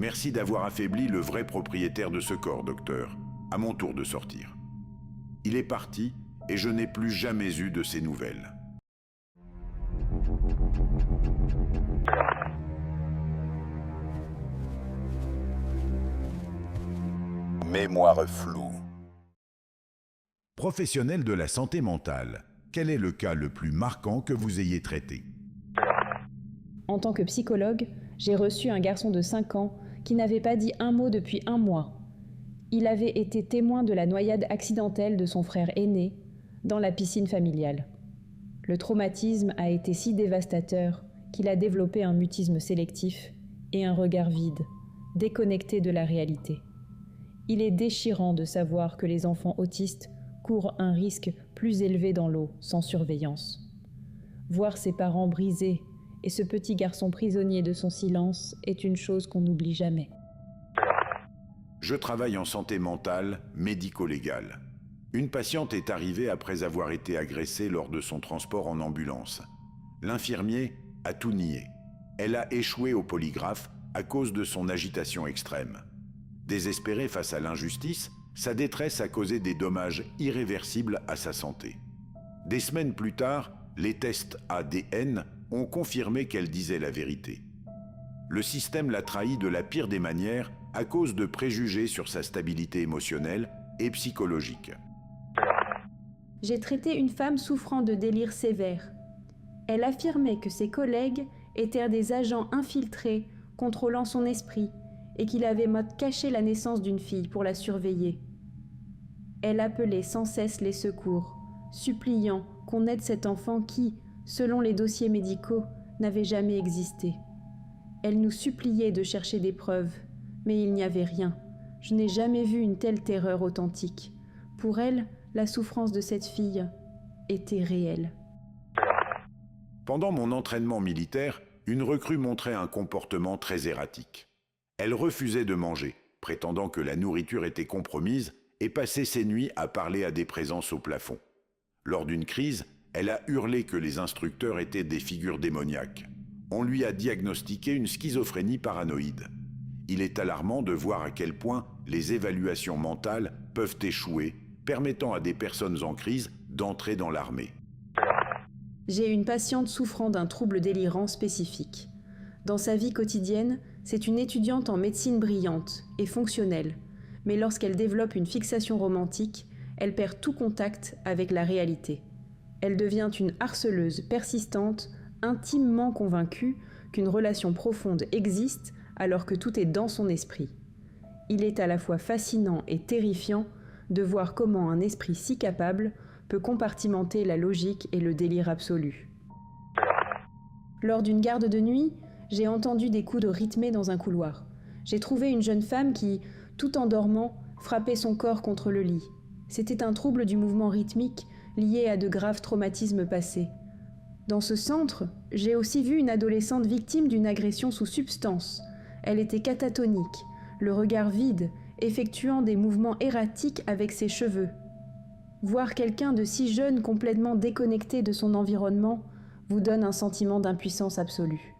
Merci d'avoir affaibli le vrai propriétaire de ce corps, docteur. À mon tour de sortir. » Il est parti et je n'ai plus jamais eu de ses nouvelles. Mémoire floue. Professionnel de la santé mentale, quel est le cas le plus marquant que vous ayez traité? En tant que psychologue, j'ai reçu un garçon de 5 ans qui n'avait pas dit un mot depuis 1 mois. Il avait été témoin de la noyade accidentelle de son frère aîné dans la piscine familiale. Le traumatisme a été si dévastateur qu'il a développé un mutisme sélectif et un regard vide, déconnecté de la réalité. Il est déchirant de savoir que les enfants autistes courent un risque plus élevé dans l'eau sans surveillance. Voir ses parents brisés et ce petit garçon prisonnier de son silence est une chose qu'on n'oublie jamais. Je travaille en santé mentale, médico-légale. Une patiente est arrivée après avoir été agressée lors de son transport en ambulance. L'infirmier a tout nié. Elle a échoué au polygraphe à cause de son agitation extrême. Désespérée face à l'injustice, sa détresse a causé des dommages irréversibles à sa santé. Des semaines plus tard, les tests ADN ont confirmé qu'elle disait la vérité. Le système l'a trahie de la pire des manières à cause de préjugés sur sa stabilité émotionnelle et psychologique. J'ai traité une femme souffrant de délire sévère. Elle affirmait que ses collègues étaient des agents infiltrés contrôlant son esprit et qu'il avait caché la naissance d'une fille pour la surveiller. Elle appelait sans cesse les secours, suppliant qu'on aide cet enfant qui, selon les dossiers médicaux, n'avait jamais existé. Elle nous suppliait de chercher des preuves, mais il n'y avait rien. Je n'ai jamais vu une telle terreur authentique. Pour elle, la souffrance de cette fille était réelle. Pendant mon entraînement militaire, une recrue montrait un comportement très erratique. Elle refusait de manger, prétendant que la nourriture était compromise, et passait ses nuits à parler à des présences au plafond. Lors d'une crise, elle a hurlé que les instructeurs étaient des figures démoniaques. On lui a diagnostiqué une schizophrénie paranoïde. Il est alarmant de voir à quel point les évaluations mentales peuvent échouer, permettant à des personnes en crise d'entrer dans l'armée. J'ai une patiente souffrant d'un trouble délirant spécifique. Dans sa vie quotidienne, c'est une étudiante en médecine brillante et fonctionnelle, mais lorsqu'elle développe une fixation romantique, elle perd tout contact avec la réalité. Elle devient une harceleuse persistante, intimement convaincue qu'une relation profonde existe alors que tout est dans son esprit. Il est à la fois fascinant et terrifiant de voir comment un esprit si capable peut compartimenter la logique et le délire absolu. Lors d'une garde de nuit, j'ai entendu des coups de rythmés dans un couloir. J'ai trouvé une jeune femme qui, tout en dormant, frappait son corps contre le lit. C'était un trouble du mouvement rythmique lié à de graves traumatismes passés. Dans ce centre, j'ai aussi vu une adolescente victime d'une agression sous substance. Elle était catatonique, le regard vide, effectuant des mouvements erratiques avec ses cheveux. Voir quelqu'un de si jeune complètement déconnecté de son environnement vous donne un sentiment d'impuissance absolue.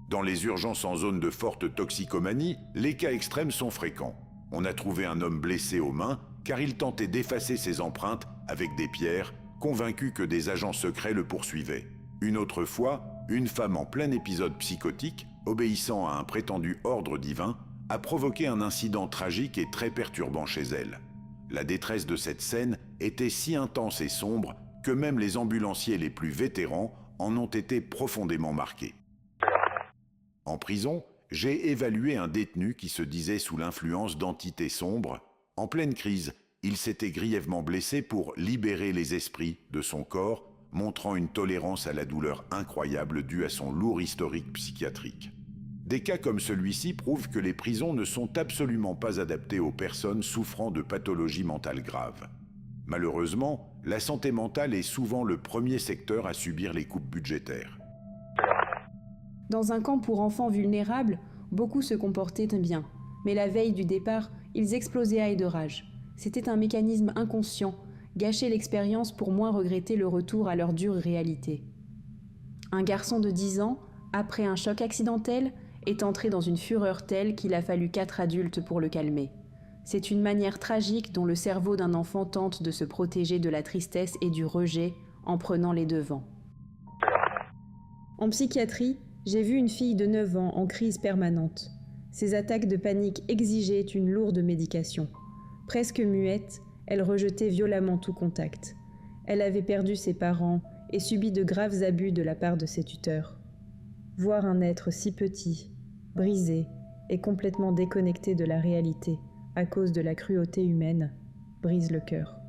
Dans les urgences en zone de forte toxicomanie, les cas extrêmes sont fréquents. On a trouvé un homme blessé aux mains car il tentait d'effacer ses empreintes avec des pierres, convaincu que des agents secrets le poursuivaient. Une autre fois, une femme en plein épisode psychotique, obéissant à un prétendu ordre divin, a provoqué un incident tragique et très perturbant chez elle. La détresse de cette scène était si intense et sombre que même les ambulanciers les plus vétérans en ont été profondément marqués. En prison, j'ai évalué un détenu qui se disait sous l'influence d'entités sombres. En pleine crise, il s'était grièvement blessé pour libérer les esprits de son corps, montrant une tolérance à la douleur incroyable due à son lourd historique psychiatrique. Des cas comme celui-ci prouvent que les prisons ne sont absolument pas adaptées aux personnes souffrant de pathologies mentales graves. Malheureusement, la santé mentale est souvent le premier secteur à subir les coupes budgétaires. Dans un camp pour enfants vulnérables, beaucoup se comportaient bien. Mais la veille du départ, ils explosaient de rage. C'était un mécanisme inconscient, gâcher l'expérience pour moins regretter le retour à leur dure réalité. Un garçon de 10 ans, après un choc accidentel, est entré dans une fureur telle qu'il a fallu 4 adultes pour le calmer. C'est une manière tragique dont le cerveau d'un enfant tente de se protéger de la tristesse et du rejet en prenant les devants. En psychiatrie, j'ai vu une fille de 9 ans en crise permanente. Ses attaques de panique exigeaient une lourde médication. Presque muette, elle rejetait violemment tout contact. Elle avait perdu ses parents et subi de graves abus de la part de ses tuteurs. Voir un être si petit, brisé et complètement déconnecté de la réalité à cause de la cruauté humaine brise le cœur.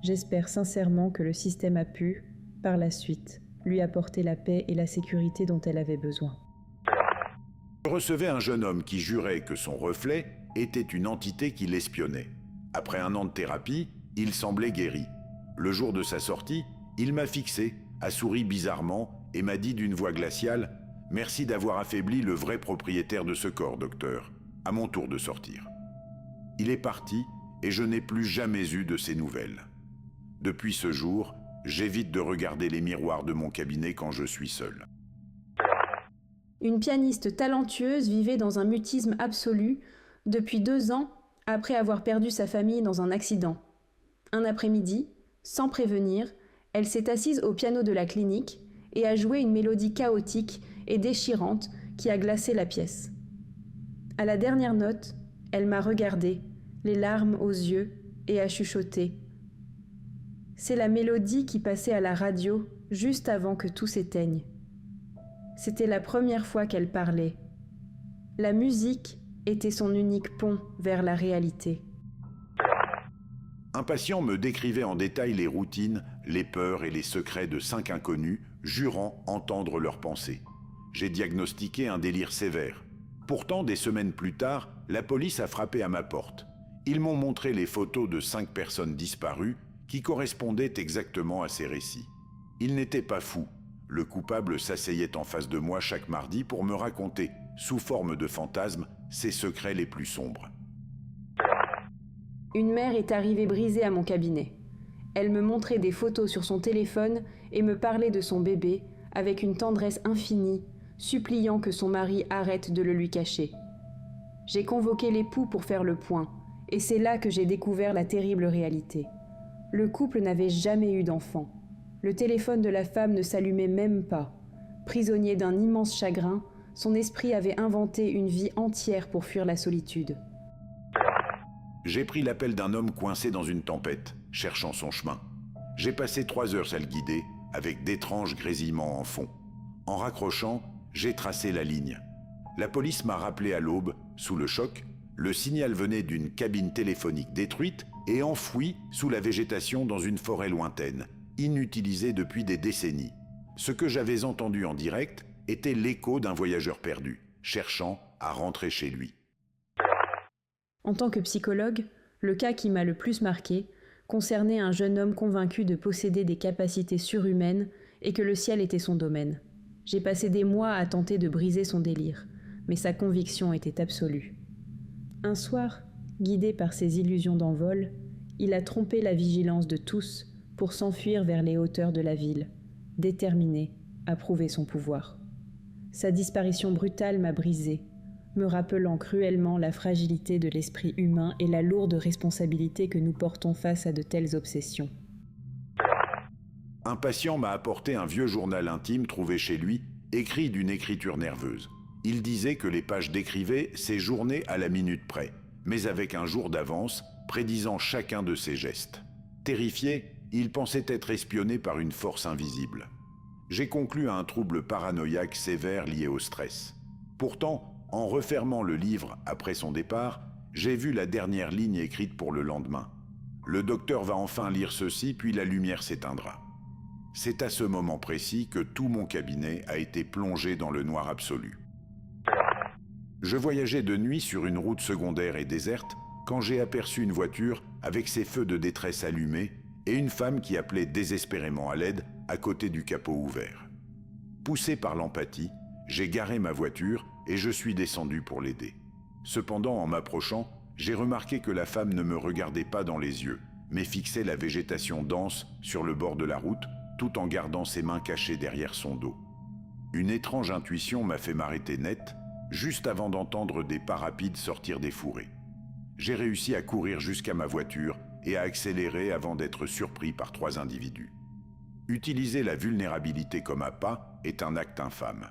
J'espère sincèrement que le système a pu, par la suite, lui apporter la paix et la sécurité dont elle avait besoin. Je recevais un jeune homme qui jurait que son reflet était une entité qui l'espionnait. Après 1 an de thérapie, il semblait guéri. Le jour de sa sortie, il m'a fixé, a souri bizarrement et m'a dit d'une voix glaciale « Merci d'avoir affaibli le vrai propriétaire de ce corps, docteur. À mon tour de sortir. » Il est parti et je n'ai plus jamais eu de ses nouvelles. Depuis ce jour, j'évite de regarder les miroirs de mon cabinet quand je suis seul. Une pianiste talentueuse vivait dans un mutisme absolu depuis 2 ans après avoir perdu sa famille dans un accident. Un après-midi, sans prévenir, elle s'est assise au piano de la clinique et a joué une mélodie chaotique et déchirante qui a glacé la pièce. À la dernière note, elle m'a regardée, les larmes aux yeux, et a chuchoté. C'est la mélodie qui passait à la radio juste avant que tout s'éteigne. C'était la première fois qu'elle parlait. La musique était son unique pont vers la réalité. Un patient me décrivait en détail les routines, les peurs et les secrets de 5 inconnus, jurant entendre leurs pensées. J'ai diagnostiqué un délire sévère. Pourtant, des semaines plus tard, la police a frappé à ma porte. Ils m'ont montré les photos de 5 personnes disparues qui correspondaient exactement à ces récits. Ils n'étaient pas fous. Le coupable s'asseyait en face de moi chaque mardi pour me raconter, sous forme de fantasmes, ses secrets les plus sombres. Une mère est arrivée brisée à mon cabinet. Elle me montrait des photos sur son téléphone et me parlait de son bébé avec une tendresse infinie, suppliant que son mari arrête de le lui cacher. J'ai convoqué l'époux pour faire le point, et c'est là que j'ai découvert la terrible réalité. Le couple n'avait jamais eu d'enfant. Le téléphone de la femme ne s'allumait même pas. Prisonnier d'un immense chagrin, son esprit avait inventé une vie entière pour fuir la solitude. J'ai pris l'appel d'un homme coincé dans une tempête, cherchant son chemin. J'ai passé 3 heures à le guider, avec d'étranges grésillements en fond. En raccrochant, j'ai tracé la ligne. La police m'a rappelé à l'aube, sous le choc. Le signal venait d'une cabine téléphonique détruite et enfouie sous la végétation dans une forêt lointaine, inutilisée depuis des décennies. Ce que j'avais entendu en direct était l'écho d'un voyageur perdu, cherchant à rentrer chez lui. En tant que psychologue, le cas qui m'a le plus marqué concernait un jeune homme convaincu de posséder des capacités surhumaines et que le ciel était son domaine. J'ai passé des mois à tenter de briser son délire, mais sa conviction était absolue. Un soir, guidé par ses illusions d'envol, il a trompé la vigilance de tous pour s'enfuir vers les hauteurs de la ville, déterminé à prouver son pouvoir. Sa disparition brutale m'a brisée, me rappelant cruellement la fragilité de l'esprit humain et la lourde responsabilité que nous portons face à de telles obsessions. Un patient m'a apporté un vieux journal intime trouvé chez lui, écrit d'une écriture nerveuse. Il disait que les pages décrivaient ses journées à la minute près, mais avec un jour d'avance, prédisant chacun de ses gestes. Terrifié, il pensait être espionné par une force invisible. J'ai conclu à un trouble paranoïaque sévère lié au stress. Pourtant, en refermant le livre après son départ, j'ai vu la dernière ligne écrite pour le lendemain. Le docteur va enfin lire ceci, puis la lumière s'éteindra. C'est à ce moment précis que tout mon cabinet a été plongé dans le noir absolu. Je voyageais de nuit sur une route secondaire et déserte quand j'ai aperçu une voiture avec ses feux de détresse allumés et une femme qui appelait désespérément à l'aide à côté du capot ouvert. Poussé par l'empathie, j'ai garé ma voiture et je suis descendu pour l'aider. Cependant, en m'approchant, j'ai remarqué que la femme ne me regardait pas dans les yeux, mais fixait la végétation dense sur le bord de la route, tout en gardant ses mains cachées derrière son dos. Une étrange intuition m'a fait m'arrêter net juste avant d'entendre des pas rapides sortir des fourrés. J'ai réussi à courir jusqu'à ma voiture et à accélérer avant d'être surpris par 3 individus. Utiliser la vulnérabilité comme appât est un acte infâme.